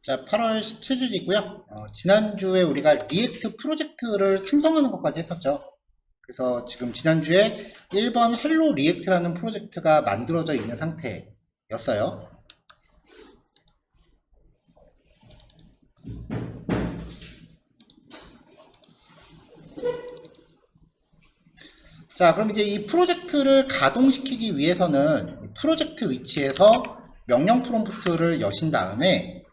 자, 8월 17일이고요. 지난주에 우리가 리액트 프로젝트를 생성하는 것까지 했었죠. 그래서 지금 지난주에 1번 헬로 리액트라는 프로젝트가 만들어져 있는 상태였어요. 자, 그럼 이제 이 프로젝트를 가동시키기 위해서는 프로젝트 위치에서 명령 프롬프트를 여신 다음에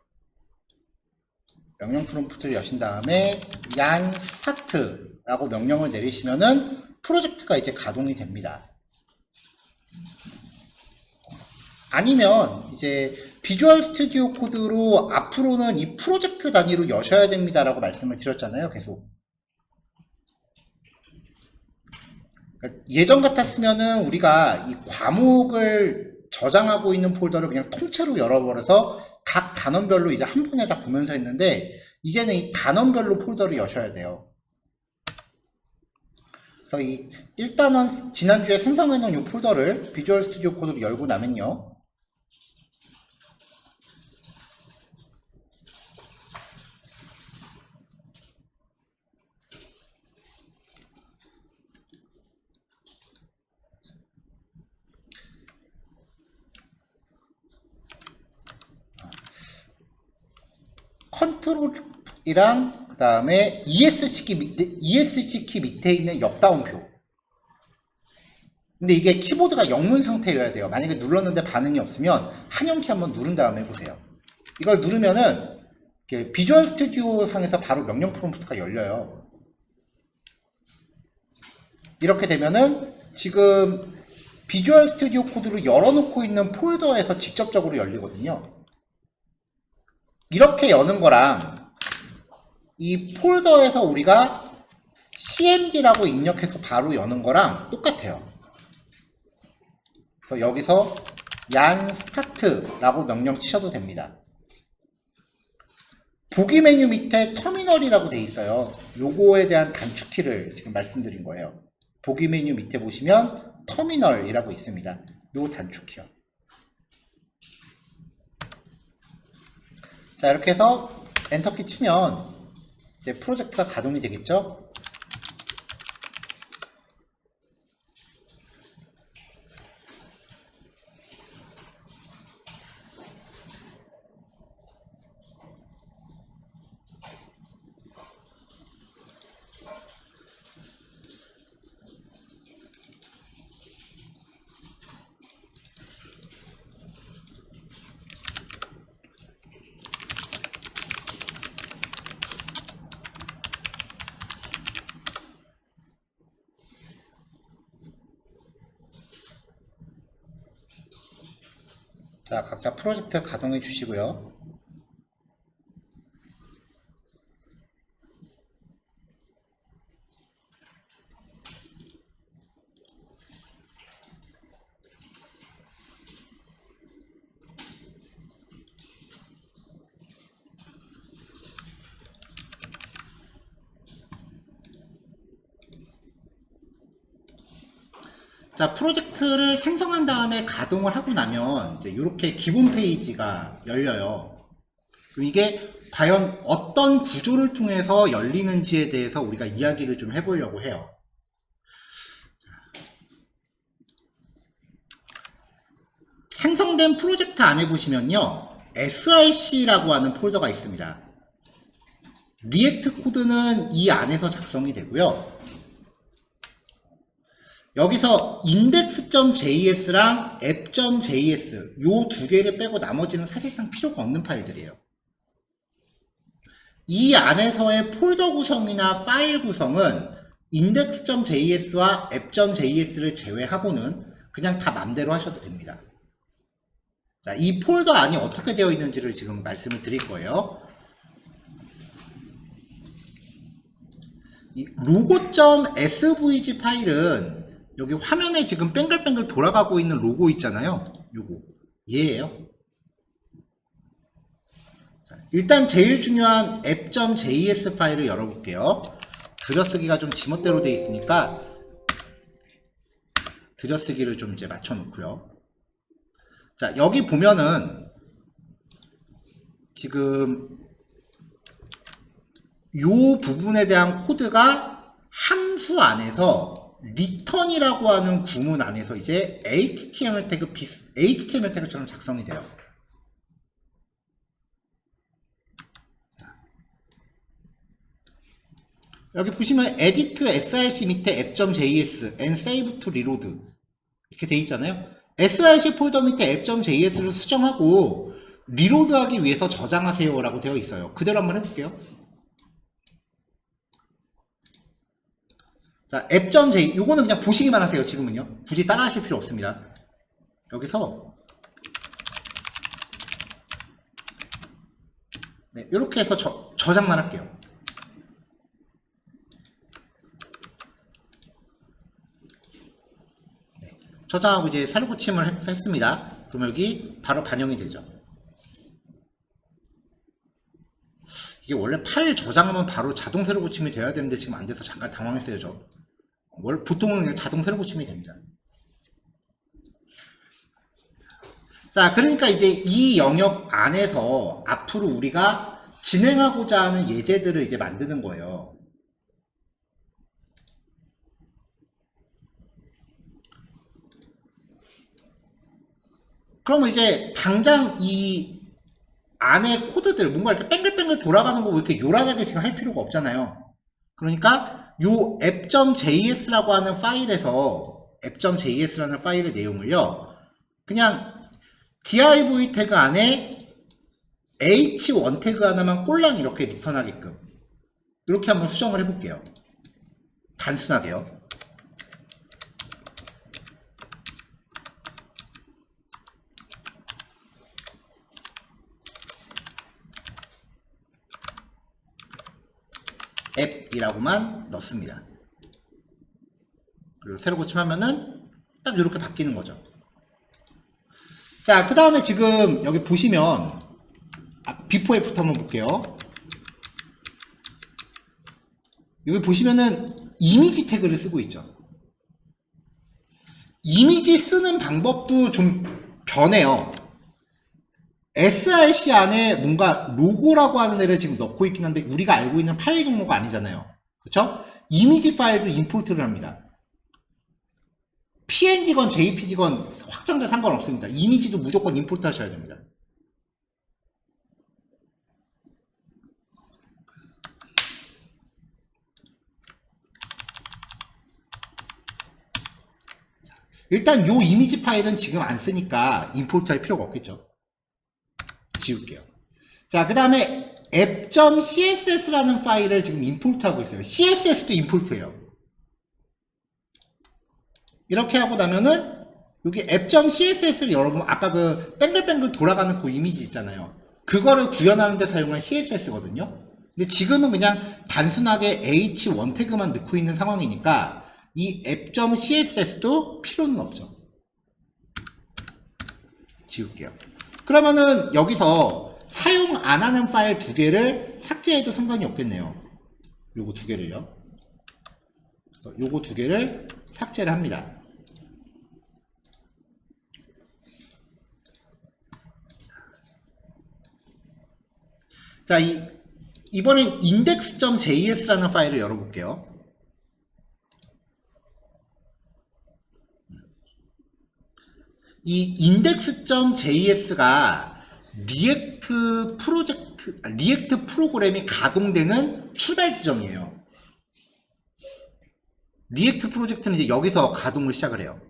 yan start라고 명령을 내리시면은 프로젝트가 이제 가동이 됩니다. 아니면 이제 비주얼 스튜디오 코드로 앞으로는 이 프로젝트 단위로 여셔야 됩니다라고 말씀을 드렸잖아요. 계속. 예전 같았으면은 우리가 이 과목을 저장하고 있는 폴더를 그냥 통째로 열어버려서 각 단원별로 이제 한 번에 다 보면서 했는데, 이제는 이 단원별로 폴더를 여셔야 돼요. 그래서 이 1단원 지난주에 생성해 놓은 이 폴더를 비주얼 스튜디오 코드로 열고 나면요, 컨트롤이랑 그 다음에 ESC 키 밑에 있는 역다운표. 근데 이게 키보드가 영문 상태여야 돼요. 만약에 눌렀는데 반응이 없으면 한영키 한번 누른 다음에 해보세요. 이걸 누르면은 비주얼 스튜디오 상에서 바로 명령 프롬프트가 열려요. 이렇게 되면은 지금 비주얼 스튜디오 코드로 열어놓고 있는 폴더에서 직접적으로 열리거든요. 이렇게 여는 거랑 이 폴더에서 우리가 cmd라고 입력해서 바로 여는 거랑 똑같아요. 그래서 여기서 yan start라고 명령 치셔도 됩니다. 보기 메뉴 밑에 터미널이라고 돼 있어요. 요거에 대한 단축키를 지금 말씀드린 거예요. 보기 메뉴 밑에 보시면 터미널이라고 있습니다. 요 단축키요. 자, 이렇게 해서 엔터키 치면 이제 프로젝트가 가동이 되겠죠? 자, 각자 프로젝트 가동해 주시고요. 자, 프로젝트를 생성한 다음에 가동을 하고 나면 이제 이렇게 기본 페이지가 열려요. 그럼 이게 과연 어떤 구조를 통해서 열리는지에 대해서 우리가 이야기를 좀 해보려고 해요. 생성된 프로젝트 안에 보시면요, src라고 하는 폴더가 있습니다. 리액트 코드는 이 안에서 작성이 되고요. 여기서 index.js랑 app.js 요 두 개를 빼고 나머지는 사실상 필요가 없는 파일들이에요. 이 안에서의 폴더 구성이나 파일 구성은 index.js와 app.js를 제외하고는 그냥 다 맘대로 하셔도 됩니다. 자, 이 폴더 안이 어떻게 되어 있는지를 지금 말씀을 드릴 거예요. 이 logo.svg 파일은 여기 화면에 지금 뱅글뱅글 돌아가고 있는 로고 있잖아요. 요거 얘예요. 자, 일단 제일 중요한 app.js 파일을 열어볼게요. 들여쓰기가 좀 지멋대로 돼 있으니까 들여쓰기를 좀 이제 맞춰 놓고요. 자, 여기 보면은 지금 요 부분에 대한 코드가 함수 안에서 return이라고 하는 구문 안에서 이제 HTML 태그처럼 작성이 돼요. 여기 보시면 edit src 밑에 app.js and save to reload 이렇게 돼 있잖아요. src 폴더 밑에 app.js를 수정하고 리로드하기 위해서 저장하세요 라고 되어 있어요. 그대로 한번 해볼게요. 자, app.j 요거는 그냥 보시기만 하세요. 지금은요. 굳이 따라 하실 필요 없습니다. 여기서 네, 이렇게 해서 저장만 할게요. 네, 저장하고 이제 새로 고침을 했습니다. 그럼 여기 바로 반영이 되죠. 이게 원래 파일 저장하면 바로 자동 새로 고침이 돼야 되는데 지금 안 돼서 잠깐 당황했어요. 보통은 그냥 자동 새로 고침이 됩니다. 자, 그러니까 이제 이 영역 안에서 앞으로 우리가 진행하고자 하는 예제들을 이제 만드는 거예요. 그러면 이제 당장 이 안에 코드들 뭔가 이렇게 뺑글뺑글 돌아가는 거 이렇게 요란하게 지금 할 필요가 없잖아요. 그러니까 요 app.js라고 하는 파일에서 app.js라는 파일의 내용을요. 그냥 div 태그 안에 h1 태그 하나만 꼴랑 이렇게 리턴하게끔 이렇게 한번 수정을 해볼게요. 단순하게요. 앱이라고만 넣습니다. 그리고 새로 고침하면은 딱 이렇게 바뀌는 거죠. 자, 그 다음에 지금 여기 보시면 비포 애프터 한번 볼게요. 여기 보시면은 이미지 태그를 쓰고 있죠. 이미지 쓰는 방법도 좀 변해요. src 안에 뭔가 로고라고 하는 애를 지금 넣고 있긴 한데 우리가 알고 있는 파일 경로가 아니잖아요. 그쵸? 이미지 파일도 임포트를 합니다. png건 jpg건 확장자 상관없습니다. 이미지도 무조건 임포트 하셔야 됩니다. 일단 요 이미지 파일은 지금 안 쓰니까 임포트 할 필요가 없겠죠. 지울게요. 자, 그 다음에 app.css라는 파일을 지금 임포트 하고 있어요. css도 임포트예요. 이렇게 하고 나면은 여기 app.css를 여러분 아까 그 뺑글뺑글 돌아가는 그 이미지 있잖아요. 그거를 구현하는 데 사용한 css거든요. 근데 지금은 그냥 단순하게 h1 태그만 넣고 있는 상황이니까 이 app.css도 필요는 없죠. 지울게요. 그러면은 여기서 사용 안 하는 파일 두 개를 삭제해도 상관이 없겠네요. 요거 두 개를요. 요거 두 개를 삭제를 합니다. 자, 이번엔 index.js라는 파일을 열어볼게요. 이 index.js가 리액트 프로그램이 가동되는 출발 지점이에요. 리액트 프로젝트는 이제 여기서 가동을 시작을 해요.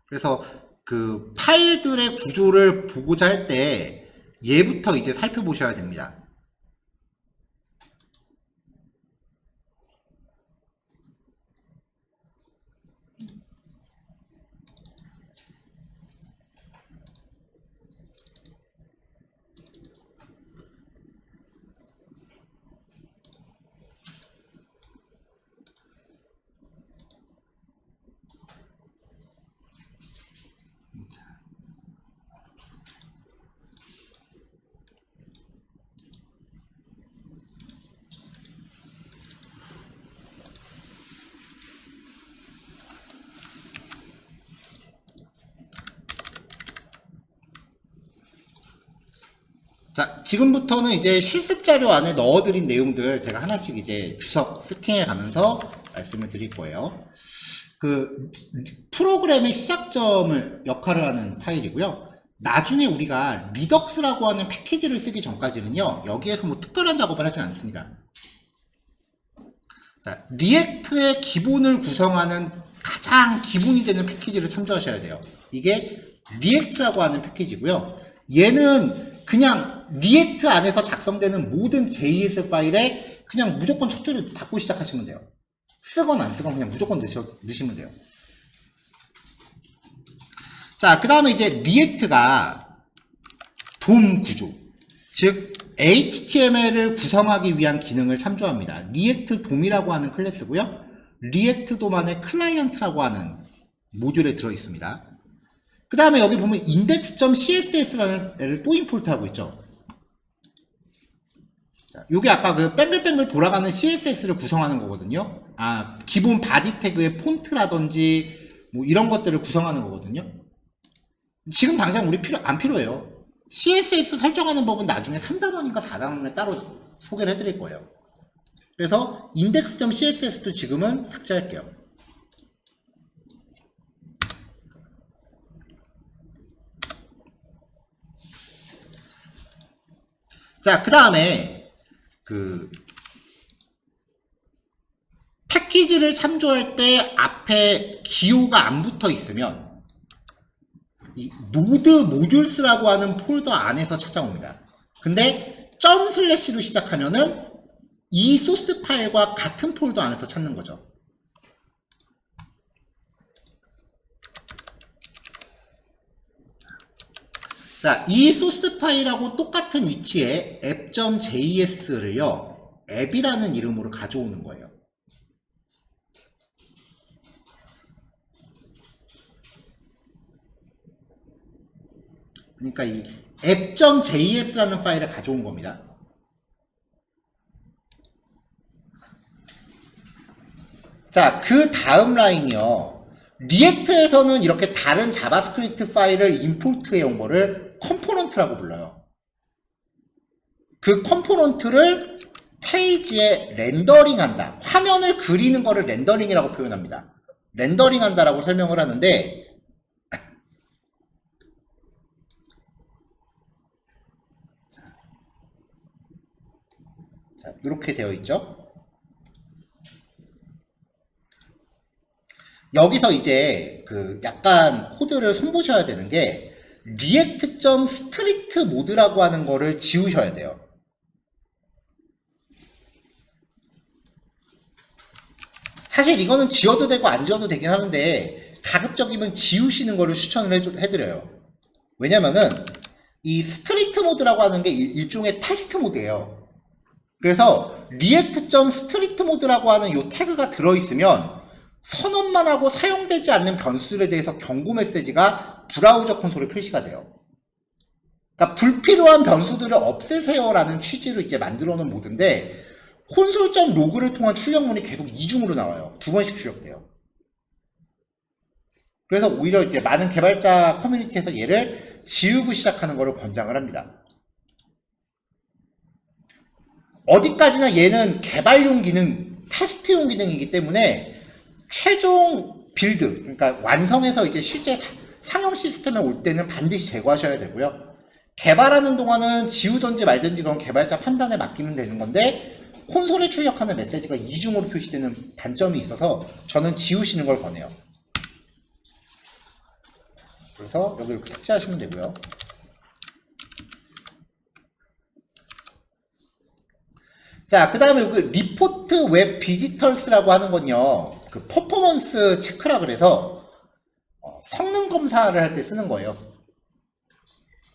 그래서 그 파일들의 구조를 보고자 할 때 얘부터 이제 살펴보셔야 됩니다. 자, 지금부터는 이제 실습 자료 안에 넣어드린 내용들 제가 하나씩 이제 주석 세팅해 가면서 말씀을 드릴 거예요. 그 프로그램의 시작점을 역할을 하는 파일이고요. 나중에 우리가 리덕스라고 하는 패키지를 쓰기 전까지는요, 여기에서 뭐 특별한 작업을 하진 않습니다. 자, 리액트의 기본을 구성하는 가장 기본이 되는 패키지를 참조하셔야 돼요. 이게 리액트라고 하는 패키지고요. 얘는 그냥 리액트 안에서 작성되는 모든 JS 파일에 그냥 무조건 첫 줄을 받고 시작하시면 돼요. 쓰건 안 쓰건 그냥 무조건 넣으시면 돼요. 자, 그 다음에 이제 리액트가 DOM 구조, 즉 HTML을 구성하기 위한 기능을 참조합니다. 리액트 DOM이라고 하는 클래스고요. 리액트 DOM 안에 클라이언트라고 하는 모듈에 들어 있습니다. 그 다음에 여기 보면 index.css라는 애를 또 임포트하고 있죠. 자, 요게 아까 그 뱅글뱅글 돌아가는 CSS를 구성하는 거거든요. 아, 기본 바디 태그의 폰트라든지 뭐 이런 것들을 구성하는 거거든요. 지금 당장 우리 안 필요해요. CSS 설정하는 법은 나중에 3단원인가 4단원에 따로 소개를 해드릴 거예요. 그래서 index.css도 지금은 삭제할게요. 자, 그 다음에 그 패키지를 참조할 때 앞에 기호가 안 붙어 있으면 이 노드 모듈스라고 하는 폴더 안에서 찾아옵니다. 근데 점 슬래시로 시작하면은 이 소스 파일과 같은 폴더 안에서 찾는 거죠. 자, 이 소스 파일하고 똑같은 위치에 app.js를요, 앱이라는 이름으로 가져오는 거예요. 그러니까 이 app.js라는 파일을 가져온 겁니다. 자, 그 다음 라인이요. 리액트에서는 이렇게 다른 자바스크립트 파일을 임포트해 온 거를 컴포넌트라고 불러요. 그 컴포넌트를 페이지에 렌더링한다. 화면을 그리는 거를 렌더링이라고 표현합니다. 렌더링한다라고 설명을 하는데, 자, 이렇게 되어 있죠. 여기서 이제 그 약간 코드를 손보셔야 되는 게 react.strict 모드라고 하는 거를 지우셔야 돼요. 사실 이거는 지워도 되고 안 지워도 되긴 하는데 가급적이면 지우시는 거를 추천을 해드려요. 왜냐면은 이 스트리트 모드라고 하는 게 일종의 테스트 모드예요. 그래서 react.strict 모드라고 하는 이 태그가 들어있으면 선언만 하고 사용되지 않는 변수들에 대해서 경고 메시지가 브라우저 콘솔에 표시가 돼요. 그러니까 불필요한 변수들을 없애세요 라는 취지로 이제 만들어 놓은 모드인데 콘솔.로그를 통한 출력문이 계속 이중으로 나와요. 2번씩 출력돼요. 그래서 오히려 이제 많은 개발자 커뮤니티에서 얘를 지우고 시작하는 것을 권장을 합니다. 어디까지나 얘는 개발용 기능, 테스트용 기능이기 때문에 최종 빌드, 그러니까 완성해서 이제 실제 상용 시스템에 올 때는 반드시 제거하셔야 되고요. 개발하는 동안은 지우든지 말든지 그건 개발자 판단에 맡기면 되는 건데 콘솔에 출력하는 메시지가 이중으로 표시되는 단점이 있어서 저는 지우시는 걸 권해요. 그래서 여기 이렇게 삭제하시면 되고요. 자, 그 다음에 그 리포트 웹 비지털스라고 하는 건요, 그 퍼포먼스 체크라 그래서 성능 검사를 할 때 쓰는 거예요.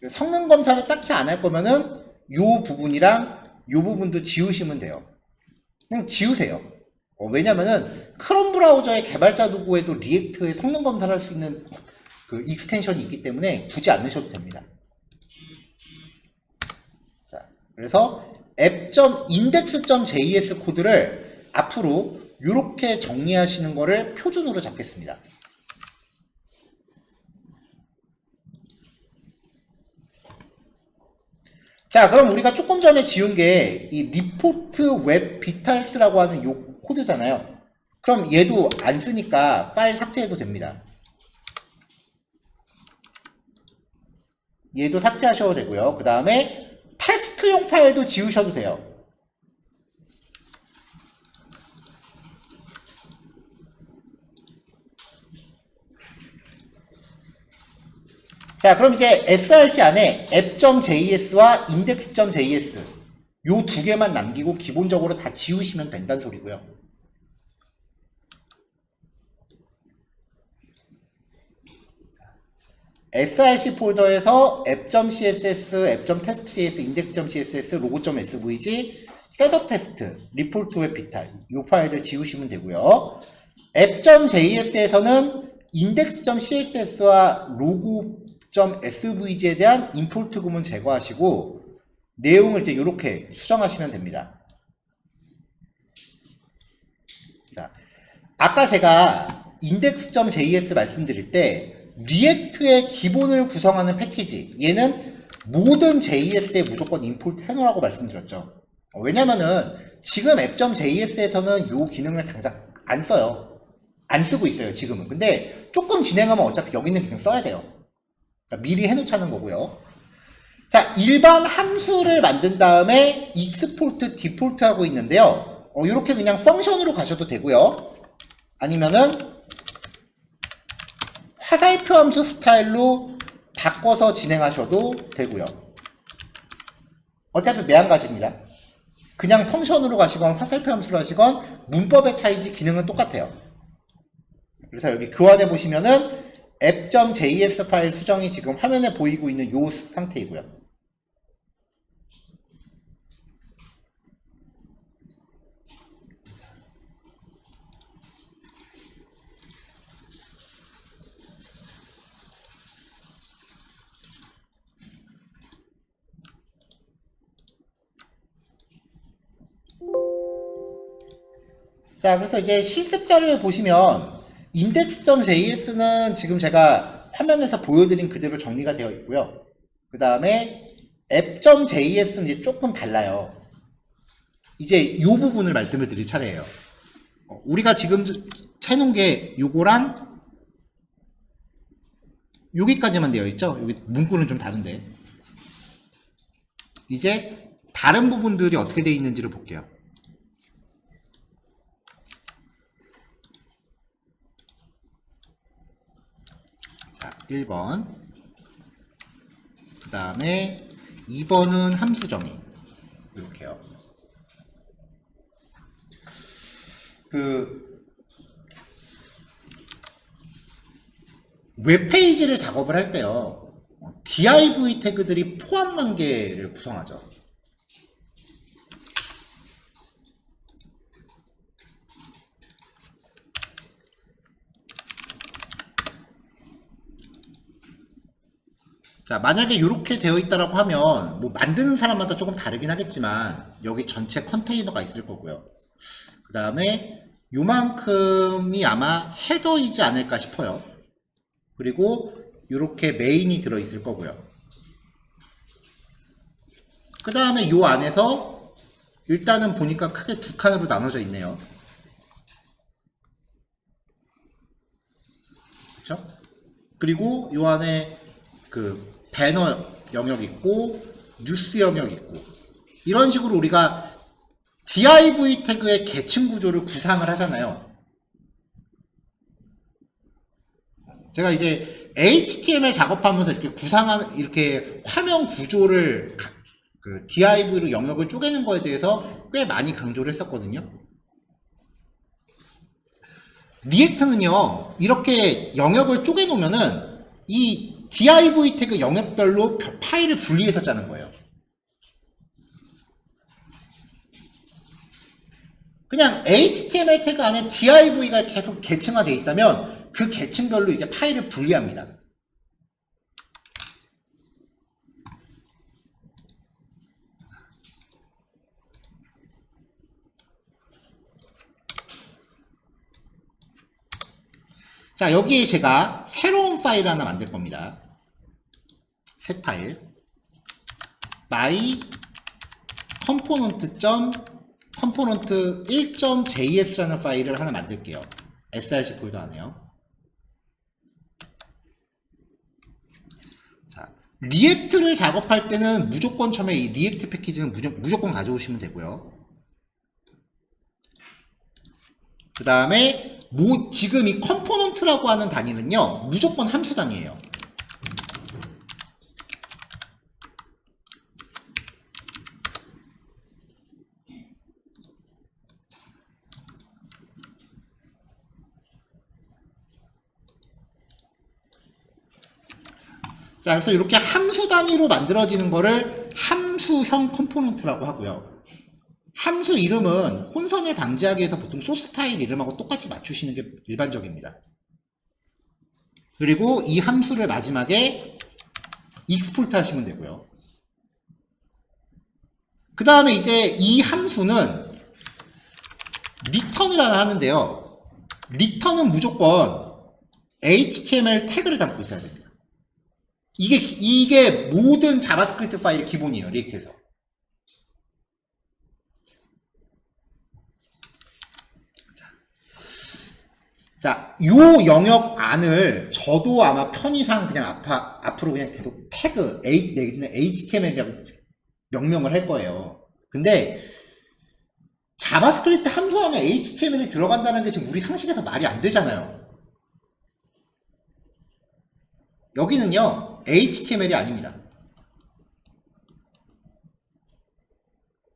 성능 검사를 딱히 안 할 거면은 요 부분이랑 요 부분도 지우시면 돼요. 그냥 지우세요. 왜냐면은 크롬 브라우저의 개발자 도구에도 리액트의 성능 검사를 할 수 있는 그 익스텐션이 있기 때문에 굳이 안 넣으셔도 됩니다. 자, 그래서 app.index.js 코드를 앞으로 이렇게 정리하시는 거를 표준으로 잡겠습니다. 자, 그럼 우리가 조금 전에 지운 게 이 리포트 웹 비탈스라고 하는 요 코드잖아요. 그럼 얘도 안 쓰니까 파일 삭제해도 됩니다. 얘도 삭제하셔도 되고요. 그 다음에 테스트용 파일도 지우셔도 돼요. 자, 그럼 이제 src 안에 app.js와 index.js 요 두 개만 남기고 기본적으로 다 지우시면 된다는 소리고요. src 폴더에서 app.css, app.test.js, index.css, logo.svg, 셋업테스트, 리포트 웹 비탈 이 파일들 지우시면 되고요. app.js에서는 index.css와 logo.svg에 대한 임포트 구문 제거하시고 내용을 이제 이렇게 수정하시면 됩니다. 자, 아까 제가 index.js 말씀드릴 때 리액트의 기본을 구성하는 패키지 얘는 모든 JS에 무조건 임포트 해놓으라고 말씀드렸죠. 왜냐면은 지금 app.js에서는 이 기능을 당장 안 써요. 안 쓰고 있어요 지금은. 근데 조금 진행하면 어차피 여기 있는 기능 써야 돼요. 그러니까 미리 해놓자는 거고요. 자, 일반 함수를 만든 다음에 export, default 하고 있는데요. 이렇게 그냥 펑션으로 가셔도 되고요. 아니면은 화살표 함수 스타일로 바꿔서 진행하셔도 되고요. 어차피 매한가지입니다. 그냥 펑션으로 가시건 화살표 함수로 하시건 문법의 차이지 기능은 똑같아요. 그래서 여기 교환해 보시면은 app.js 파일 수정이 지금 화면에 보이고 있는 이 상태이고요. 자, 그래서 이제 실습 자료에 보시면 index.js는 지금 제가 화면에서 보여드린 그대로 정리가 되어 있고요. 그 다음에 app.js는 이제 조금 달라요. 이제 이 부분을 말씀을 드릴 차례예요. 우리가 지금 해놓은 게 요거랑 여기까지만 되어 있죠. 여기 문구는 좀 다른데 이제 다른 부분들이 어떻게 되어 있는지를 볼게요. 자, 1번 그 다음에 2번은 함수 정의 이렇게요. 웹페이지를 작업을 할 때요, div 태그들이 포함 관계를 구성하죠. 자, 만약에 이렇게 되어 있다라고 하면 뭐 만드는 사람마다 조금 다르긴 하겠지만 여기 전체 컨테이너가 있을 거고요. 그 다음에 요만큼이 아마 헤더이지 않을까 싶어요. 그리고 이렇게 메인이 들어 있을 거고요. 그 다음에 요 안에서 일단은 보니까 크게 두 칸으로 나눠져 있네요. 그렇죠? 그리고 요 안에 그 배너 영역 있고 뉴스 영역 있고 이런 식으로 우리가 div 태그의 계층 구조를 구상을 하잖아요. 제가 이제 HTML 작업하면서 이렇게 구상한 이렇게 화면 구조를 그 div로 영역을 쪼개는 거에 대해서 꽤 많이 강조를 했었거든요. 리액트는요, 이렇게 영역을 쪼개 놓으면은 이 div 태그 영역별로 파일을 분리해서 짜는 거예요. 그냥 HTML 태그 안에 div가 계속 계층화되어 있다면 그 계층별로 이제 파일을 분리합니다. 자, 여기에 제가 새로운 파일을 하나 만들 겁니다. 새 파일. my component 1.js라는 파일을 하나 만들게요. src 폴더 안에요. 자, 리액트를 작업할 때는 무조건 처음에 이 리액트 패키지는 무조건 가져오시면 되고요. 그 다음에 지금 이 컴포넌트라고 하는 단위는요, 무조건 함수 단위예요. 자, 그래서 이렇게 함수 단위로 만들어지는 거를 함수형 컴포넌트라고 하고요. 함수 이름은 혼선을 방지하기 위해서 보통 소스 파일 이름하고 똑같이 맞추시는 게 일반적입니다. 그리고 이 함수를 마지막에 익스포트 하시면 되고요. 그 다음에 이제 이 함수는 리턴을 하나 하는데요. 리턴은 무조건 HTML 태그를 담고 있어야 됩니다. 이게 모든 자바스크립트 파일의 기본이에요, 리액트에서. 자, 요 영역 안을 저도 아마 편의상 그냥 앞으로 그냥 계속 태그, 내지는 HTML이라고 명명을 할 거예요. 근데 자바스크립트 함수 안에 HTML이 들어간다는 게 지금 우리 상식에서 말이 안 되잖아요. 여기는요, HTML이 아닙니다.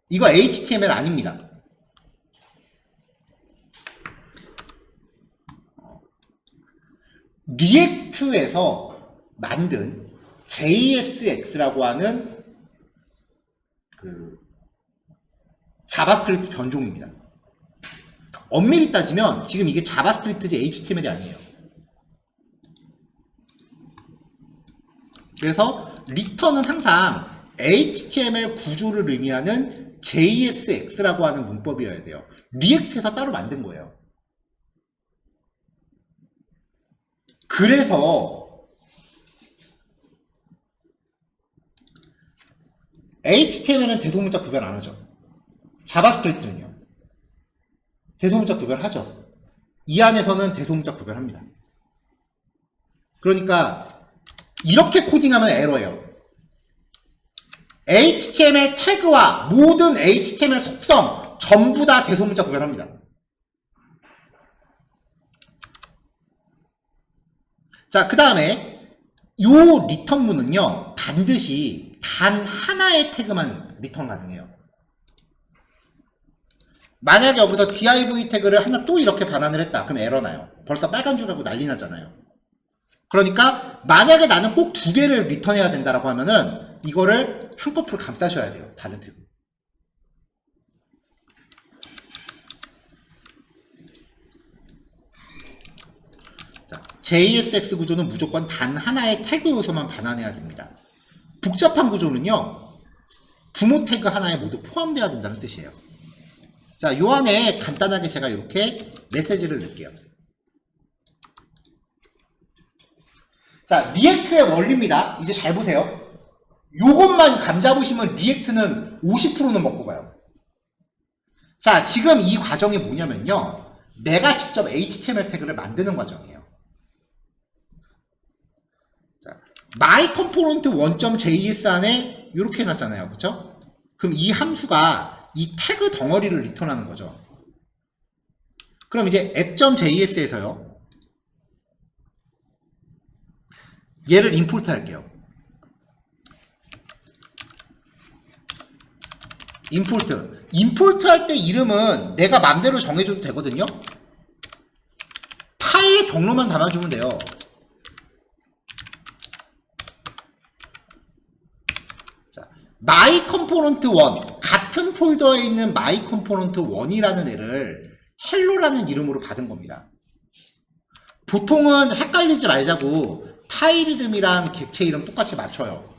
이거 HTML 아닙니다. 리액트에서 만든 JSX라고 하는 그 자바스크립트 변종입니다. 엄밀히 따지면 지금 이게 자바스크립트지 HTML이 아니에요. 그래서 리턴은 항상 HTML 구조를 의미하는 JSX라고 하는 문법이어야 돼요. 리액트에서 따로 만든 거예요. 그래서 HTML은 대소문자 구별 안 하죠. 자바스크립트는요. 대소문자 구별하죠. 이 안에서는 대소문자 구별합니다. 그러니까 이렇게 코딩하면 에러예요. HTML 태그와 모든 HTML 속성 전부 다 대소문자 구별합니다. 자, 그 다음에 요 리턴문은요, 반드시 단 하나의 태그만 리턴 가능해요. 만약에 여기서 div 태그를 하나 또 이렇게 반환을 했다. 그럼 에러 나요. 벌써 빨간 줄 알고 난리 나잖아요. 그러니까 만약에 나는 꼭 두 개를 리턴해야 된다라고 하면은 이거를 한꺼풀 감싸셔야 돼요. 다른 태그. JSX 구조는 무조건 단 하나의 태그 요소만 반환해야 됩니다. 복잡한 구조는요, 부모 태그 하나에 모두 포함되어야 된다는 뜻이에요. 자, 요 안에 간단하게 제가 이렇게 메시지를 넣을게요. 자, 리액트의 원리입니다. 이제 잘 보세요. 요것만 감 잡으시면 리액트는 50%는 먹고 가요. 자, 지금 이 과정이 뭐냐면요, 내가 직접 HTML 태그를 만드는 과정이에요. my component 1.js 안에 이렇게 해놨잖아요. 그쵸? 그럼 이 함수가 이 태그 덩어리를 리턴하는 거죠. 그럼 이제 app.js에서요, 얘를 임포트 할게요. 임포트 할 때 이름은 내가 맘대로 정해줘도 되거든요. 파일 경로만 담아주면 돼요. my component 1, 같은 폴더에 있는 my component 1이라는 애를 hello라는 이름으로 받은 겁니다. 보통은 헷갈리지 말자고 파일 이름이랑 객체 이름 똑같이 맞춰요.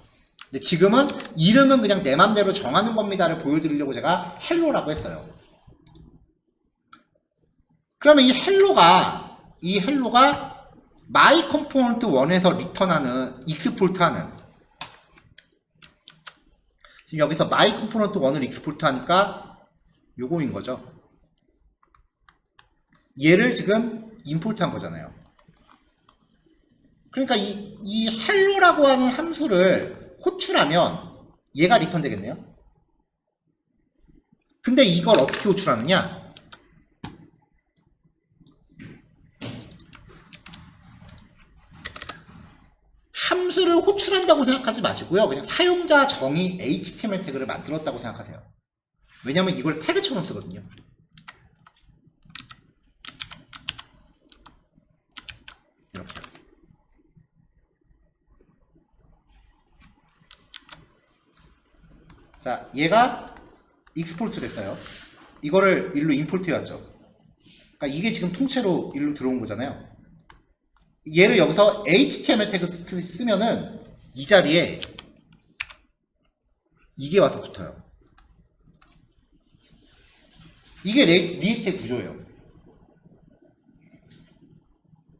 근데 지금은 이름은 그냥 내 맘대로 정하는 겁니다를 보여드리려고 제가 hello라고 했어요. 그러면 이 hello가 my component 1에서 리턴하는, 익스포트하는 지금 여기서 my component 1을 익스포트 하니까 요거인 거죠. 얘를 지금 임포트 한 거잖아요. 그러니까 이 hello라고 하는 함수를 호출하면 얘가 리턴 되겠네요. 근데 이걸 어떻게 호출하느냐? 함수를 호출한다고 생각하지 마시고요. 그냥 사용자 정의 HTML 태그를 만들었다고 생각하세요. 왜냐면 이걸 태그처럼 쓰거든요. 이렇게. 자, 얘가 익스포트 됐어요. 이거를 일로 임포트 해왔죠. 그러니까 이게 지금 통째로 일로 들어온 거잖아요. 얘를 여기서 HTML 태그 쓰면은 이 자리에 이게 와서 붙어요. 이게 리액트의 구조예요.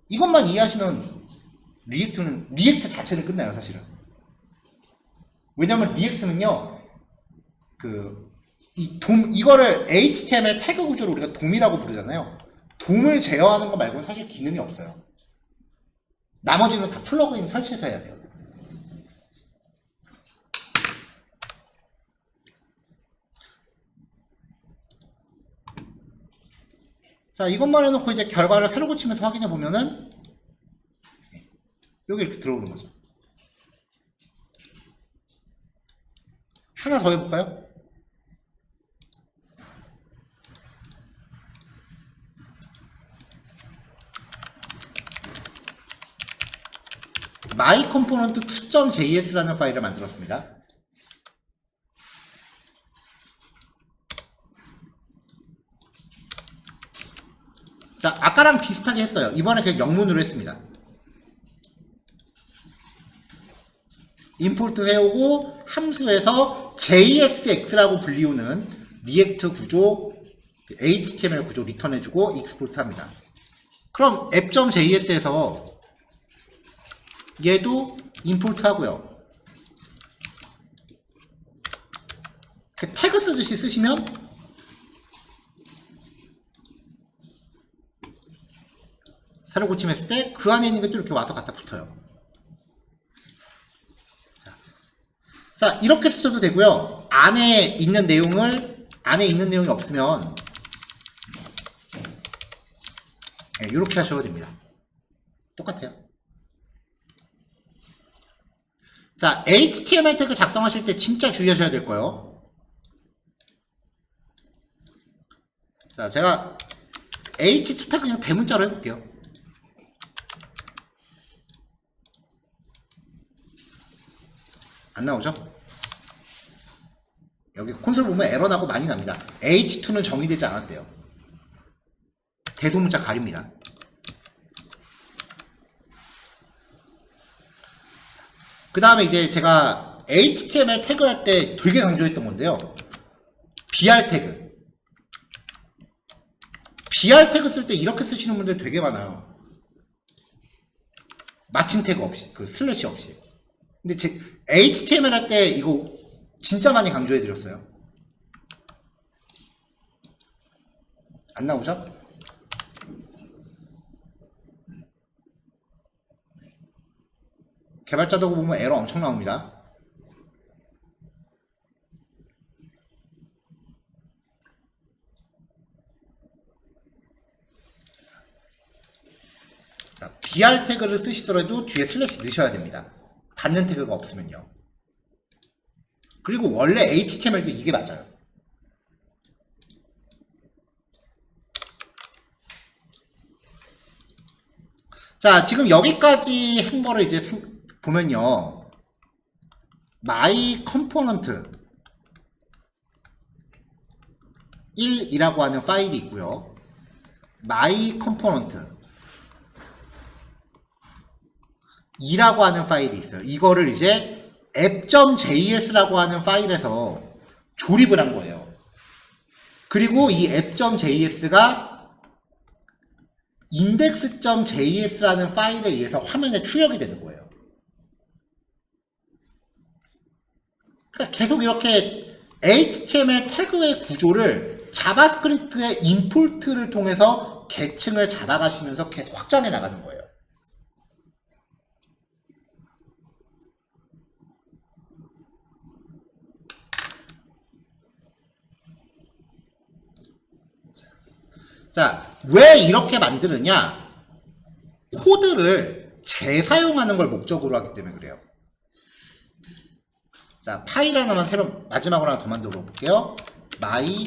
이것만 이해하시면 리액트 자체는 끝나요, 사실은. 왜냐면 리액트는요, 이거를 HTML 태그 구조로 우리가 돔이라고 부르잖아요. 돔을 제어하는 거 말고는 사실 기능이 없어요. 나머지는 다 플러그인 설치해서 해야 돼요. 자, 이것만 해놓고 이제 결과를 새로 고치면서 확인해 보면은 여기 이렇게 들어오는 거죠. 하나 더 해볼까요? myComponent2.js라는 파일을 만들었습니다. 자, 아까랑 비슷하게 했어요. 이번에 그냥 영문으로 했습니다. 임포트 해오고 함수에서 JSX라고 불리우는 리액트 구조, HTML 구조 리턴해주고 익스포트 합니다. 그럼 app.js에서 얘도 임포트 하고요. 태그 쓰듯이 쓰시면 새로 고침했을 때 그 안에 있는 것도 이렇게 와서 갖다 붙어요. 자, 이렇게 쓰셔도 되고요. 안에 있는 내용이 없으면 네, 이렇게 하셔도 됩니다. 똑같아요. 자, HTML 태그 작성하실 때 진짜 주의하셔야 될 거예요. 자, 제가 H2 태그 그냥 대문자로 해볼게요. 안 나오죠? 여기 콘솔 보면 에러 나고 많이 납니다. H2는 정의되지 않았대요. 대소문자 가립니다. 그 다음에 이제 제가 HTML 태그 할 때 되게 강조했던 건데요. BR 태그. BR 태그 쓸 때 이렇게 쓰시는 분들 되게 많아요. 마침 태그 없이, 슬래시 없이. 근데 제 HTML 할 때 이거 진짜 많이 강조해 드렸어요. 안 나오죠? 개발자도 보면 에러 엄청 나옵니다. 자, BR 태그를 쓰시더라도 뒤에 슬래시 넣으셔야 됩니다. 닫는 태그가 없으면요. 그리고 원래 HTML도 이게 맞아요. 자, 지금 여기까지 한 거를 이제 보면요. my component 1이라고 하는 파일이 있고요. my component 2라고 하는 파일이 있어요. 이거를 이제 app.js라고 하는 파일에서 조립을 한 거예요. 그리고 이 app.js가 index.js라는 파일에 의해서 화면에 출력이 되는 거예요. 그러니까 계속 이렇게 HTML 태그의 구조를 자바스크립트의 임포트를 통해서 계층을 잡아가시면서 계속 확장해 나가는 거예요. 자, 왜 이렇게 만드느냐? 코드를 재사용하는 걸 목적으로 하기 때문에 그래요. 자, 파일 하나만 새로 마지막으로 하나 더 만들어 볼게요. my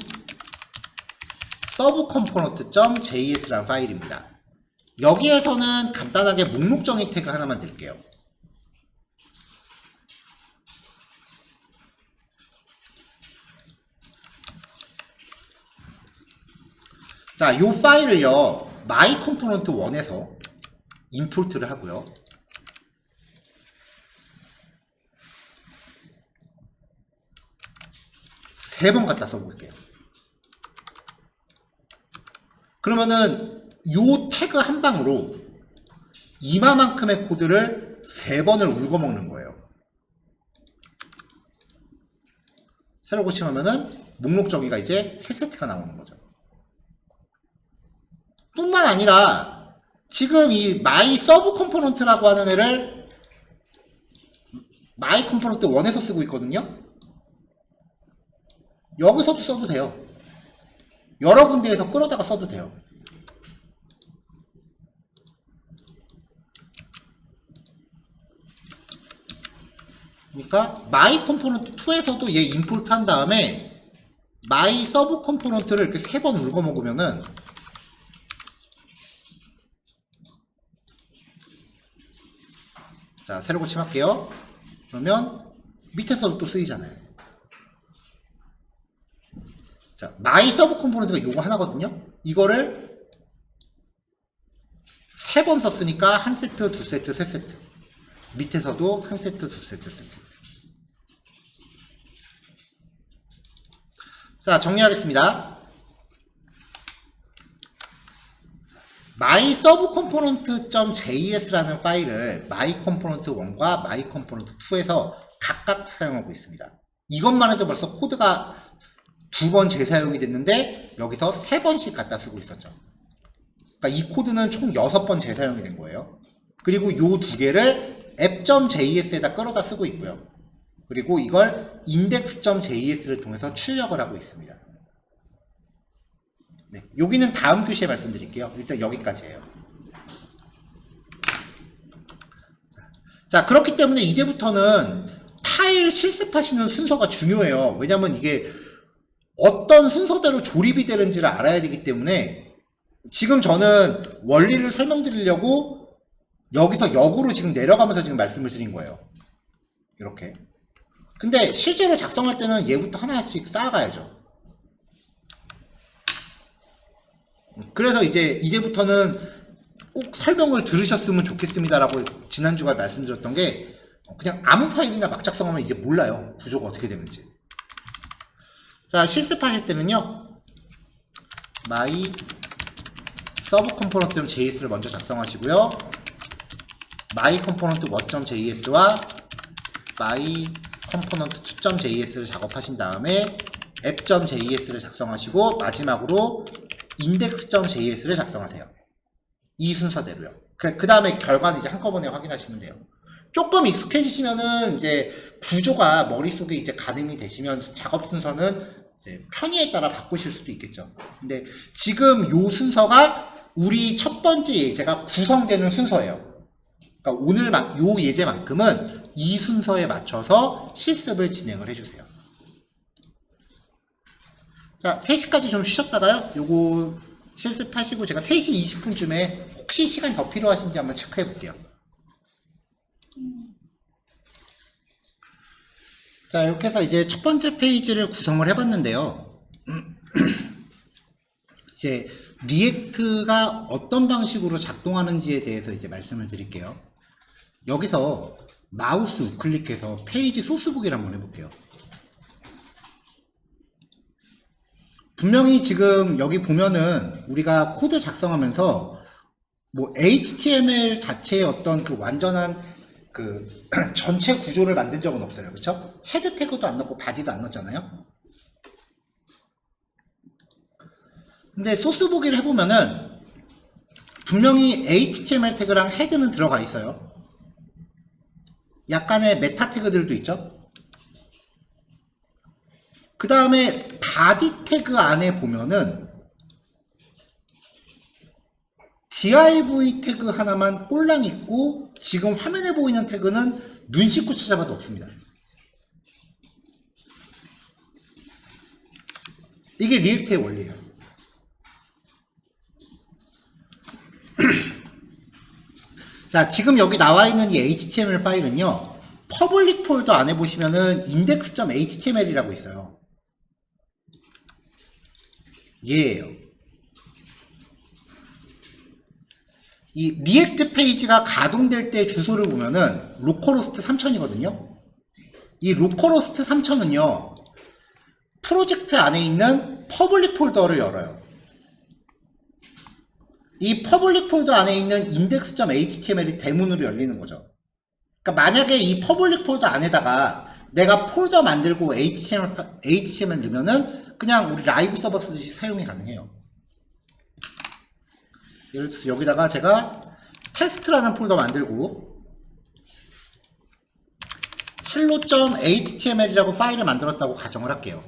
subcomponent.js라는 파일입니다. 여기에서는 간단하게 목록 정의 태그 하나만 드릴게요. 자, 이 파일을요, myComponent1에서 임포트를 하고요. 세 번 갖다 써볼게요. 그러면은 요 태그 한 방으로 이마만큼의 코드를 세 번을 울거먹는 거예요. 새로 고침하면은 목록 정의가 이제 세 세트가 나오는 거죠. 뿐만 아니라 지금 이 my sub component라고 하는 애를 my component 1에서 쓰고 있거든요. 여기서도 써도 돼요. 여러 군데에서 끌어다가 써도 돼요. 그러니까 my component 2에서도 얘 임포트 한 다음에 my sub component를 이렇게 세 번 울고 먹으면은 자, 새로 고침할게요. 그러면 밑에서도 또 쓰이잖아요. 자, my sub component가 요거 하나거든요. 이거를 세 번 썼으니까 한 세트, 두 세트, 세 세트. 밑에서도 한 세트, 두 세트, 세 세트. 자, 정리하겠습니다. my subcomponent.js라는 파일을 myComponent1과 myComponent2에서 각각 사용하고 있습니다. 이것만 해도 벌써 코드가 두 번 재사용이 됐는데 여기서 세 번씩 갖다 쓰고 있었죠. 그러니까 이 코드는 총 6번 재사용이 된 거예요. 그리고 요 두 개를 app.js에다 끌어다 쓰고 있고요. 그리고 이걸 index.js를 통해서 출력을 하고 있습니다. 네, 여기는 다음 교시에 말씀드릴게요. 일단 여기까지예요. 자, 그렇기 때문에 이제부터는 파일 실습하시는 순서가 중요해요. 왜냐면 이게 어떤 순서대로 조립이 되는지를 알아야 되기 때문에 지금 저는 원리를 설명드리려고 여기서 역으로 지금 내려가면서 지금 말씀을 드린 거예요. 이렇게. 근데 실제로 작성할 때는 얘부터 하나씩 쌓아가야죠. 그래서 이제부터는 꼭 설명을 들으셨으면 좋겠습니다라고 지난주에 말씀드렸던 게 그냥 아무 파일이나 막 작성하면 이제 몰라요. 구조가 어떻게 되는지. 자, 실습하실 때는요, my subcomponent.js를 먼저 작성하시고요. myComponent1.js와 myComponent2.js를 작업하신 다음에 app.js를 작성하시고 마지막으로 index.js를 작성하세요. 이 순서대로요. 그 다음에 결과는 이제 한꺼번에 확인하시면 돼요. 조금 익숙해지시면은 이제 구조가 머릿속에 이제 가늠이 되시면 작업 순서는 이제 편의에 따라 바꾸실 수도 있겠죠. 근데 지금 요 순서가 우리 첫 번째 예제가 구성되는 순서예요. 그러니까 오늘 요 예제만큼은 이 순서에 맞춰서 실습을 진행을 해주세요. 자, 3시까지 좀 쉬셨다가요. 요거 실습하시고 제가 3시 20분쯤에 혹시 시간 더 필요하신지 한번 체크해 볼게요. 자, 이렇게 해서 이제 첫 번째 페이지를 구성을 해봤는데요. 이제 리액트가 어떤 방식으로 작동하는지에 대해서 이제 말씀을 드릴게요. 여기서 마우스 우클릭해서 페이지 소스북이를 한번 해볼게요. 분명히 지금 여기 보면은 우리가 코드 작성하면서 뭐 HTML 자체의 어떤 그 완전한 그 전체 구조를 만든 적은 없어요. 그렇죠? 헤드 태그도 안 넣고 바디도 안 넣었잖아요. 근데 소스 보기를 해보면은 분명히 HTML 태그랑 헤드는 들어가 있어요. 약간의 메타 태그들도 있죠. 그 다음에 바디 태그 안에 보면은 div 태그 하나만 꼴랑 있고 지금 화면에 보이는 태그는 눈 씻고 찾아봐도 없습니다. 이게 리액트의 원리예요. 자, 지금 여기 나와 있는 이 HTML 파일은요, 퍼블릭 폴더 안에 보시면은 index.html이라고 있어요. 얘예요. 이 리액트 페이지가 가동될 때 주소를 보면은 로컬호스트 3000이거든요. 이 로컬호스트 3000은요, 프로젝트 안에 있는 퍼블릭 폴더를 열어요. 이 퍼블릭 폴더 안에 있는 index.html이 대문으로 열리는 거죠. 그러니까 만약에 이 퍼블릭 폴더 안에다가 내가 폴더 만들고 HTML 넣으면은 그냥 우리 라이브 서버 쓰듯이 사용이 가능해요. 예를 들어서 여기다가 제가 테스트라는 폴더 만들고 hello.html이라고 파일을 만들었다고 가정을 할게요.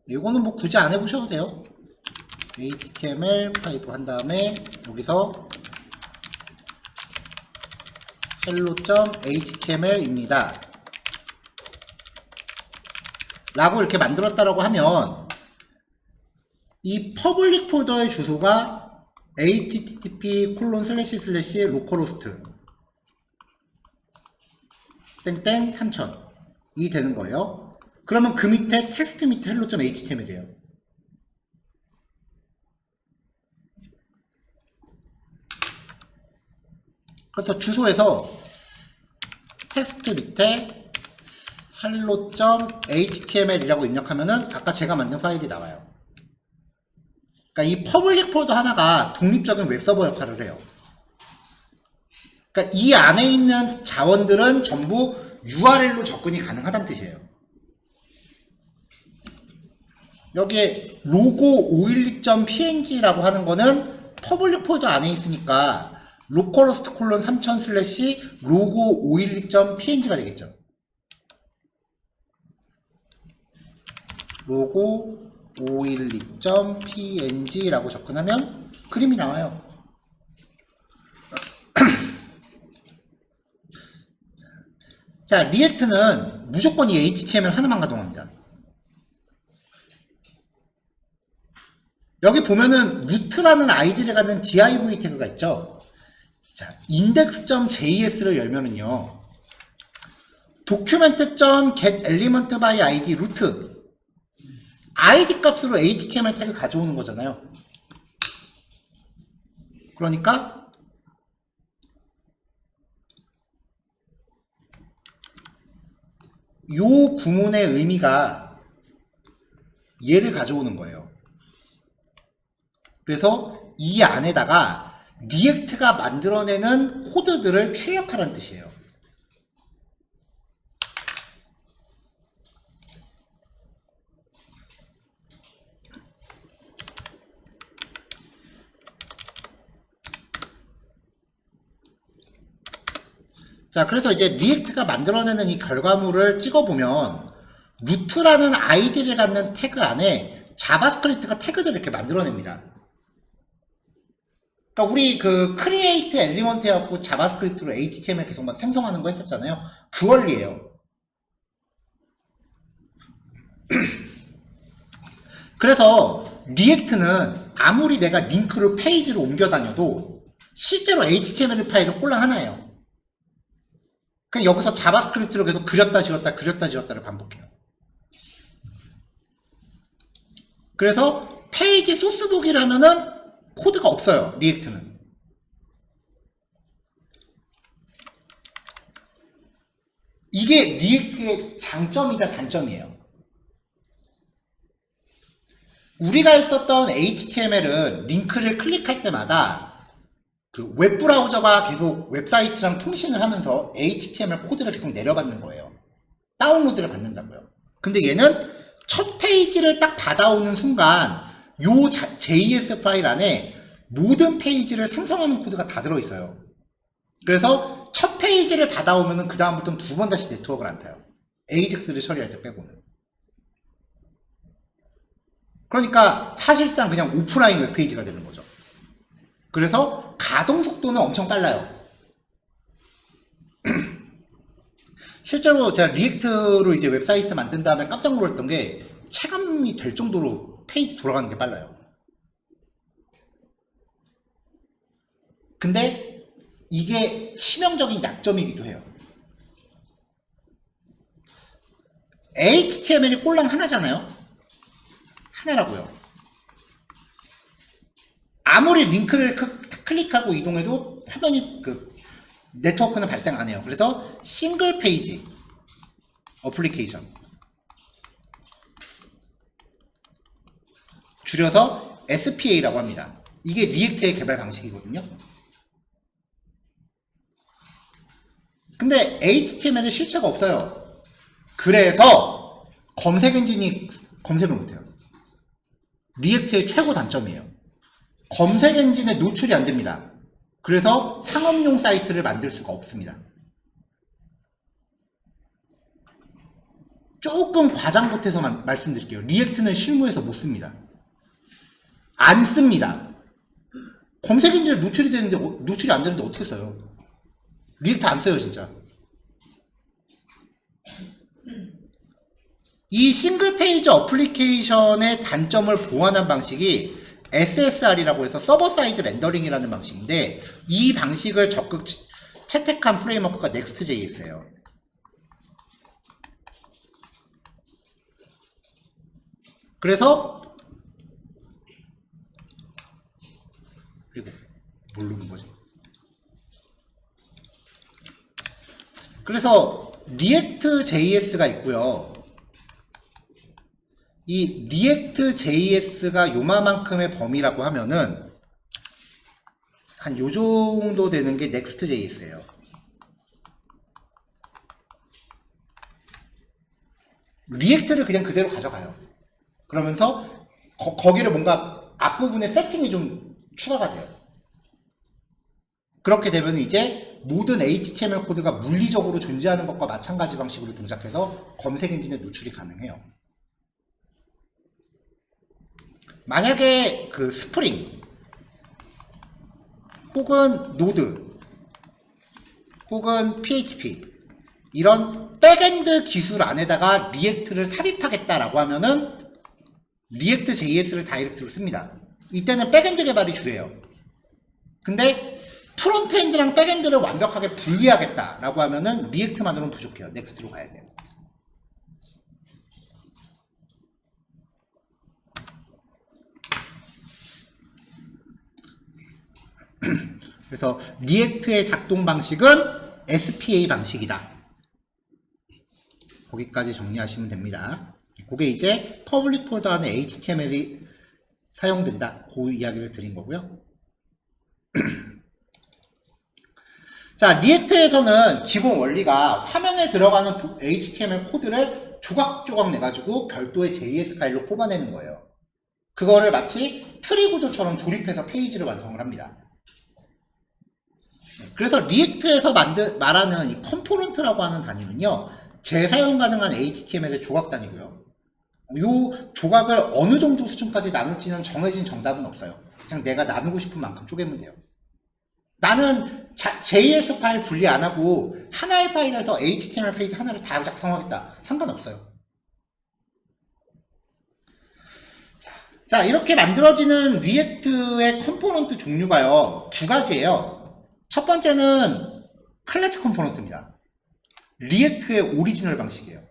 이거는 뭐 굳이 안 해보셔도 돼요. HTML 파이프 한 다음에 여기서 hello.html입니다 라고 이렇게 만들었다라고 하면 이 퍼블릭 폴더의 주소가 http://localhost 땡땡 3000이 되는 거예요. 그러면 그 밑에 텍스트 밑에 hello.html이에요. 그래서 주소에서 텍스트 밑에 hello.html이라고 입력하면은 아까 제가 만든 파일이 나와요. 그러니까 이 퍼블릭 폴더 하나가 독립적인 웹서버 역할을 해요. 그러니까 이 안에 있는 자원들은 전부 URL로 접근이 가능하다는 뜻이에요. 여기에 logo512.png라고 하는 거는 퍼블릭 폴더 안에 있으니까 localhost 3000/logo512.png가 되겠죠. logo512.png라고 접근하면 그림이 나와요. 자, 리액트는 무조건 이 HTML 하나만 가동합니다. 여기 보면은 루트라는 아이디를 갖는 div 태그가 있죠. 자, index.js를 열면은요, document.getElementById 루트 id 값으로 HTML 태그 가져오는 거잖아요. 그러니까 요 구문의 의미가 얘를 가져오는 거예요. 그래서 이 안에다가 리액트가 만들어내는 코드들을 출력하라는 뜻이에요. 자, 그래서 이제 리액트가 만들어내는 이 결과물을 찍어보면 루트라는 아이디를 갖는 태그 안에 자바스크립트가 태그들을 이렇게 만들어냅니다. 그러니까 우리 그 create element 해갖고 자바스크립트로 HTML 계속 막 생성하는 거 했었잖아요. 그 원리예요. 그래서 리액트는 아무리 내가 링크를 페이지로 옮겨 다녀도 실제로 HTML 파일은 꼴랑 하나예요. 그냥 여기서 자바스크립트로 계속 그렸다 지웠다 그렸다 지웠다를 반복해요. 그래서 페이지 소스 보기를 하면은 코드가 없어요. 리액트는. 이게 리액트의 장점이자 단점이에요. 우리가 했었던 HTML은 링크를 클릭할 때마다 그 웹브라우저가 계속 웹사이트랑 통신을 하면서 HTML 코드를 계속 내려받는 거예요. 다운로드를 받는다고요. 근데 얘는 첫 페이지를 딱 받아오는 순간 요 JS 파일 안에 모든 페이지를 생성하는 코드가 다 들어있어요. 그래서 첫 페이지를 받아오면은 그 다음부터는 두 번 다시 네트워크를 안 타요. AJAX를 처리할 때 빼고는. 그러니까 사실상 그냥 오프라인 웹페이지가 되는 거죠. 그래서 가동 속도는 엄청 빨라요. 실제로 제가 리액트로 이제 웹사이트 만든 다음에 깜짝 놀랐던 게 체감이 될 정도로 페이지 돌아가는 게 빨라요. 근데 이게 치명적인 약점이기도 해요. HTML이 꼴랑 하나잖아요. 하나라고요. 아무리 링크를 클릭하고 이동해도 화면이 네트워크는 발생 안 해요. 그래서 싱글 페이지 어플리케이션, 줄여서 SPA라고 합니다. 이게 리액트의 개발 방식이거든요. 근데 HTML은 실체가 없어요. 그래서 검색 엔진이 검색을 못해요. 리액트의 최고 단점이에요. 검색 엔진에 노출이 안 됩니다. 그래서 상업용 사이트를 만들 수가 없습니다. 조금 과장 못해서 말씀드릴게요. 리액트는 실무에서 못 씁니다. 안 씁니다. 검색 엔진에 노출이 되는데 노출이 안 되는데 어떻게 써요? 리액트 안 써요, 진짜. 이 싱글 페이지 어플리케이션의 단점을 보완한 방식이 SSR이라고 해서 서버 사이드 렌더링이라는 방식인데, 이 방식을 적극 채택한 프레임워크가 Next.js예요. 그래서 이거 뭘 누른 거지? 그래서 React.js가 있고요. 이 React.js가 요만큼의 범위라고 하면은 한 요 정도 되는 게 Next.js예요. 리액트를 그냥 그대로 가져가요. 그러면서 거기를 뭔가 앞부분에 세팅이 좀 추가가 돼요. 그렇게 되면 이제 모든 HTML 코드가 물리적으로 존재하는 것과 마찬가지 방식으로 동작해서 검색 엔진에 노출이 가능해요. 만약에 그 스프링 혹은 노드 혹은 PHP 이런 백엔드 기술 안에다가 리액트를 삽입하겠다라고 하면은 React.js를 다이렉트로 씁니다. 이때는 백엔드 개발이 주예요. 근데 프론트엔드랑 백엔드를 완벽하게 분리하겠다라고 하면은 리액트만으로는 부족해요. 넥스트로 가야 돼요. 그래서 리액트의 작동 방식은 SPA 방식이다. 거기까지 정리하시면 됩니다. 그게 이제 퍼블릭 폴더 안에 HTML이 사용된다. 그 이야기를 드린 거고요. 자, 리액트에서는 기본 원리가 화면에 들어가는 HTML 코드를 조각조각 내가지고 별도의 JS 파일로 뽑아내는 거예요. 그거를 마치 트리 구조처럼 조립해서 페이지를 완성을 합니다. 그래서 리액트에서 말하는 이 컴포넌트라고 하는 단위는요, 재사용 가능한 HTML의 조각 단위고요. 이 조각을 어느 정도 수준까지 나눌지는 정해진 정답은 없어요. 그냥 내가 나누고 싶은 만큼 쪼개면 돼요. 나는 JS 파일 분리 안 하고 하나의 파일에서 HTML 페이지 하나를 다 작성하겠다. 상관없어요. 자, 이렇게 만들어지는 리액트의 컴포넌트 종류가요, 두 가지예요. 첫 번째는 클래스 컴포넌트입니다. 리액트의 오리지널 방식이에요.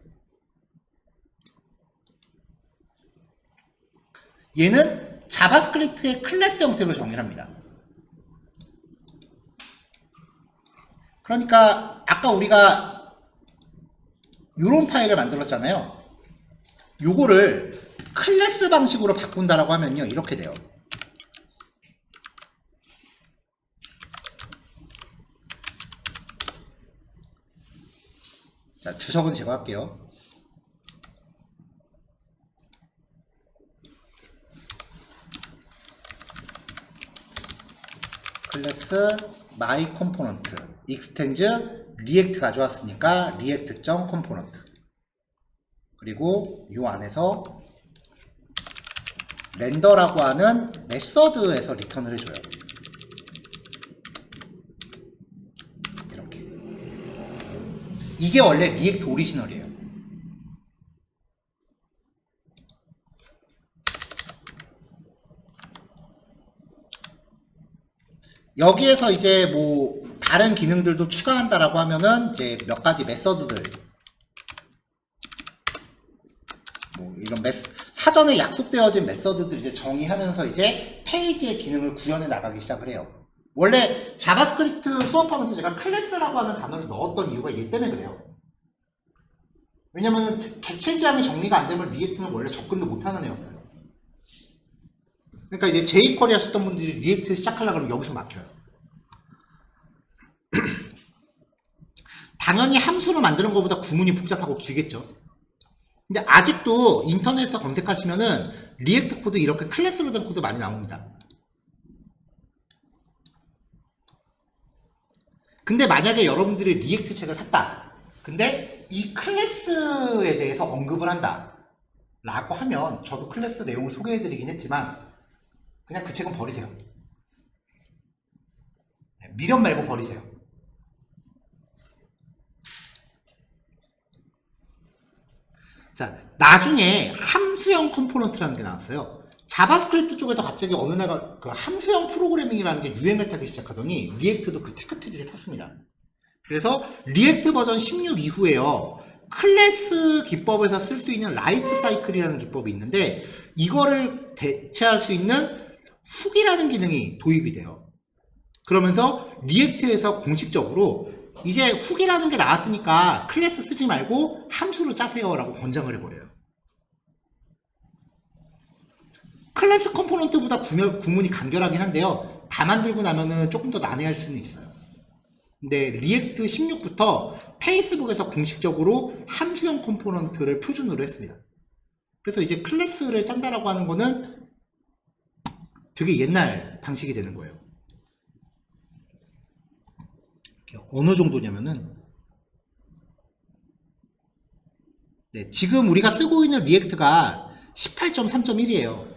얘는 자바스크립트의 클래스 형태로 정의를 합니다. 그러니까 아까 우리가 이런 파일을 만들었잖아요. 요거를 클래스 방식으로 바꾼다라고 하면요, 이렇게 돼요. 자, 주석은 제거할게요. 클래스 my component extends react 가져왔으니까 react.component 그리고 요 안에서 렌더라고 하는 메서드에서 리턴을 해줘요. 이렇게. 이게 원래 리액트 오리지널이에요. 여기에서 이제 뭐 다른 기능들도 추가한다라고 하면은 이제 몇 가지 메서드들 뭐 이런 사전에 약속되어진 메서드들 이제 정의하면서 이제 페이지의 기능을 구현해 나가기 시작을 해요. 원래 자바스크립트 수업하면서 제가 클래스라고 하는 단어를 넣었던 이유가 얘 때문에 그래요. 왜냐면 객체 지향이 정리가 안 되면 리액트는 원래 접근도 못하는 애였어요. 그러니까 이제 jQuery 하셨던 분들이 리액트 시작하려고 하면 여기서 막혀요. 당연히 함수로 만드는 것보다 구문이 복잡하고 길겠죠. 근데 아직도 인터넷에서 검색하시면은 리액트 코드 이렇게 클래스로 된 코드 많이 나옵니다. 근데 만약에 여러분들이 리액트 책을 샀다. 근데 이 클래스에 대해서 언급을 한다. 라고 하면 저도 클래스 내용을 소개해드리긴 했지만 그냥 그 책은 버리세요. 미련 말고 버리세요. 자, 나중에 함수형 컴포넌트라는 게 나왔어요. 자바스크립트 쪽에서 갑자기 어느 날 그 함수형 프로그래밍이라는 게 유행을 타기 시작하더니 리액트도 그 테크트리를 탔습니다. 그래서 리액트 버전 16 이후에요. 클래스 기법에서 쓸 수 있는 라이프 사이클이라는 기법이 있는데 이거를 대체할 수 있는 훅이라는 기능이 도입이 돼요. 그러면서 리액트에서 공식적으로 이제 훅이라는 게 나왔으니까 클래스 쓰지 말고 함수로 짜세요 라고 권장을 해버려요. 클래스 컴포넌트보다 구문이 간결하긴 한데요. 다 만들고 나면은 조금 더 난해할 수는 있어요. 근데 리액트 16부터 페이스북에서 공식적으로 함수형 컴포넌트를 표준으로 했습니다. 그래서 이제 클래스를 짠다라고 하는 거는 되게 옛날 방식이 되는 거예요. 어느 정도냐면은 네, 지금 우리가 쓰고 있는 리액트가 18.3.1이에요.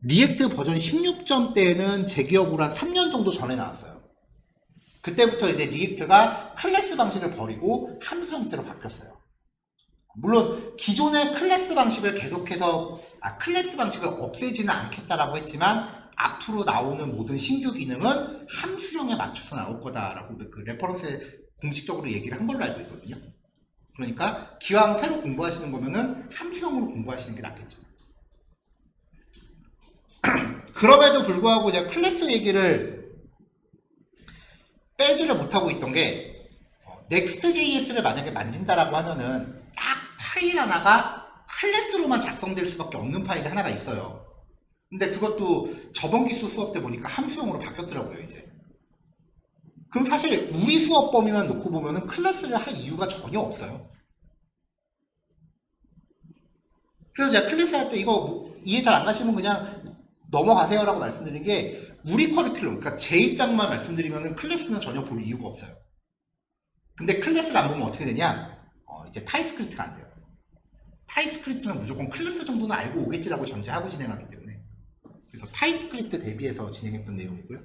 리액트 버전 16점 때는 제 기억으로 한 3년 정도 전에 나왔어요. 그때부터 이제 리액트가 클래스 방식을 버리고 함수 형태로 바뀌었어요. 물론 기존의 클래스 방식을 계속해서 클래스 방식을 없애지는 않겠다라고 했지만 앞으로 나오는 모든 신규 기능은 함수형에 맞춰서 나올 거다라고 그 레퍼런스에 공식적으로 얘기를 한 걸로 알고 있거든요. 그러니까 기왕 새로 공부하시는 거면은 함수형으로 공부하시는 게 낫겠죠. 그럼에도 불구하고 제가 클래스 얘기를 빼지를 못하고 있던 게 Next.js를 만약에 만진다라고 하면은 딱 파일 하나가 클래스로만 작성될 수밖에 없는 파일이 하나가 있어요. 근데 그것도 저번 기수 수업 때 보니까 함수형으로 바뀌었더라고요, 이제. 그럼 사실 우리 수업 범위만 놓고 보면은 클래스를 할 이유가 전혀 없어요. 그래서 제가 클래스 할 때 이거 뭐 이해 잘 안 가시면 그냥 넘어가세요라고 말씀드린 게 우리 커리큘럼, 그러니까 제 입장만 말씀드리면은 클래스는 전혀 볼 이유가 없어요. 근데 클래스를 안 보면 어떻게 되냐? 이제 타입스크립트가 안 돼요. 타입스크립트는 무조건 클래스 정도는 알고 오겠지라고 전제하고 진행하기 때문에. 그래서 타입스크립트 대비해서 진행했던 내용이고요.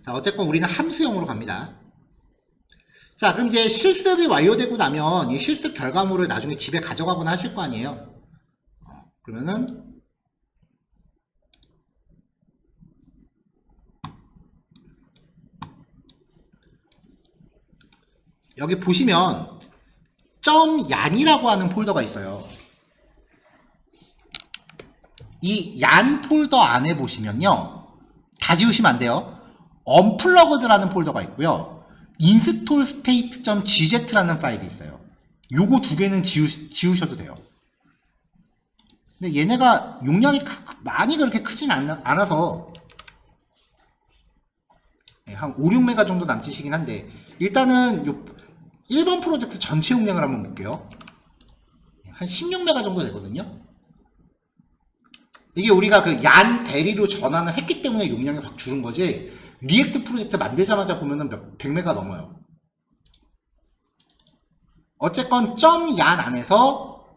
자, 어쨌건 우리는 함수형으로 갑니다. 자, 그럼 이제 실습이 완료되고 나면 이 실습 결과물을 나중에 집에 가져가거나 하실 거 아니에요. 그러면은 여기 보시면 .yan이라고 하는 폴더가 있어요. 이 yan 폴더 안에 보시면요, 다 지우시면 안 돼요. unplugged라는 폴더가 있고요, install state.gz라는 파일이 있어요. 요거 두 개는 지우셔도 돼요. 근데 얘네가 용량이 많이 그렇게 크진 않아서 한 5, 6메가 정도 남짓이긴 한데 일단은 요 1번 프로젝트 전체 용량을 한번 볼게요. 한 16메가 정도 되거든요. 이게 우리가 그 얀 대리로 전환을 했기 때문에 용량이 확 줄은 거지, 리액트 프로젝트 만들자마자 보면은 100메가 넘어요. 어쨌건 .얀 안에서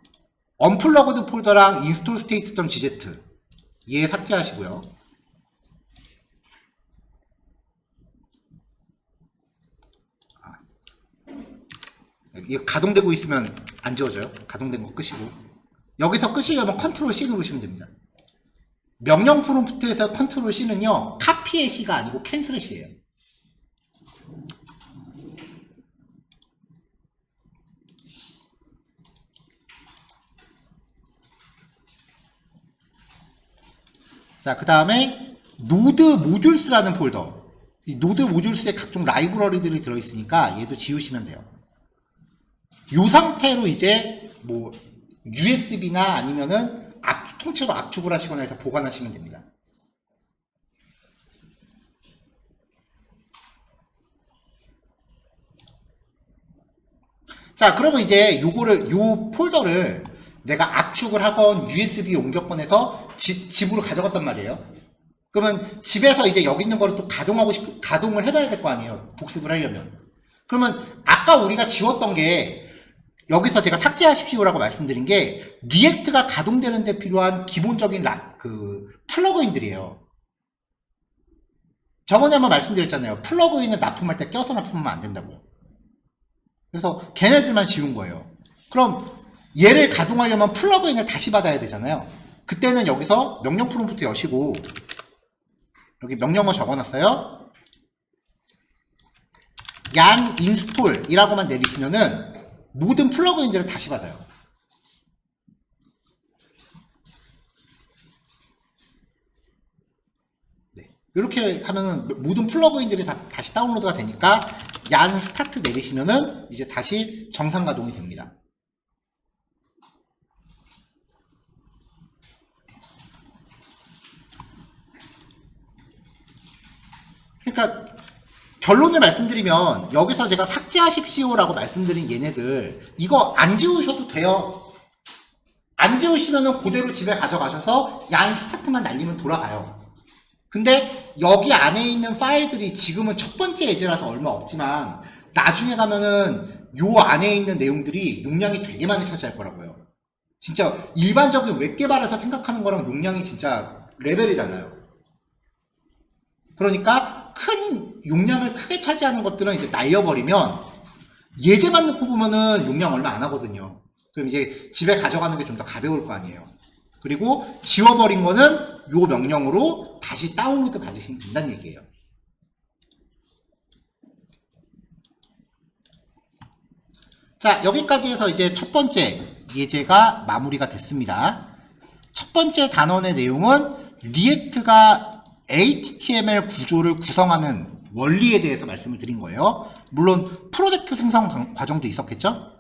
언플러그드 폴더랑 install state.gz 얘 삭제하시고요. 이거 가동되고 있으면 안 지워져요. 가동된 거 끄시고, 여기서 끄시려면 컨트롤 C 누르시면 됩니다. 명령 프롬프트에서 컨트롤 C는요 카피의 C가 아니고 캔슬의 C예요. 자, 그 다음에 노드 모듈스라는 폴더, 이 노드 모듈스에 각종 라이브러리들이 들어있으니까 얘도 지우시면 돼요. 이 상태로 이제 뭐 USB나 아니면은 통째로 압축을 하시거나 해서 보관하시면 됩니다. 자, 그러면 이제 요 폴더를 내가 압축을 하건 USB 옮겼건 해서 집으로 가져갔단 말이에요. 그러면 집에서 이제 여기 있는 거를 또 가동을 해봐야 될 거 아니에요. 복습을 하려면. 그러면 아까 우리가 지웠던 게, 여기서 제가 삭제하십시오라고 말씀드린 게 리액트가 가동되는 데 필요한 기본적인 플러그인들이에요. 저번에 한번 말씀드렸잖아요. 플러그인은 납품할 때 껴서 납품하면 안 된다고요. 그래서 걔네들만 지운 거예요. 그럼 얘를 가동하려면 플러그인을 다시 받아야 되잖아요. 그때는 여기서 명령 프롬프트 여시고 여기 명령어 적어놨어요. 양 인스톨이라고만 내리시면은 모든 플러그인들을 다시 받아요. 네. 이렇게 하면은 모든 플러그인들이 다시 다운로드가 되니까 양 스타트 내리시면은 이제 다시 정상 가동이 됩니다. 그러니까 결론을 말씀드리면, 여기서 제가 삭제하십시오라고 말씀드린 얘네들 이거 안 지우셔도 돼요. 안 지우시면은 그대로 집에 가져가셔서 양 스타트만 날리면 돌아가요. 근데 여기 안에 있는 파일들이 지금은 첫 번째 예제라서 얼마 없지만 나중에 가면은 요 안에 있는 내용들이 용량이 되게 많이 차지할 거라고요. 진짜 일반적인 웹 개발에서 생각하는 거랑 용량이 진짜 레벨이 달라요. 그러니까 큰 용량을 크게 차지하는 것들은 이제 날려버리면, 예제만 놓고 보면은 용량 얼마 안 하거든요. 그럼 이제 집에 가져가는 게 좀 더 가벼울 거 아니에요. 그리고 지워버린 거는 요 명령으로 다시 다운로드 받으시면 된다는 얘기예요. 자, 여기까지 해서 이제 첫 번째 예제가 마무리가 됐습니다. 첫 번째 단원의 내용은 리액트가 HTML 구조를 구성하는 원리에 대해서 말씀을 드린 거예요. 물론 프로젝트 생성 과정도 있었겠죠?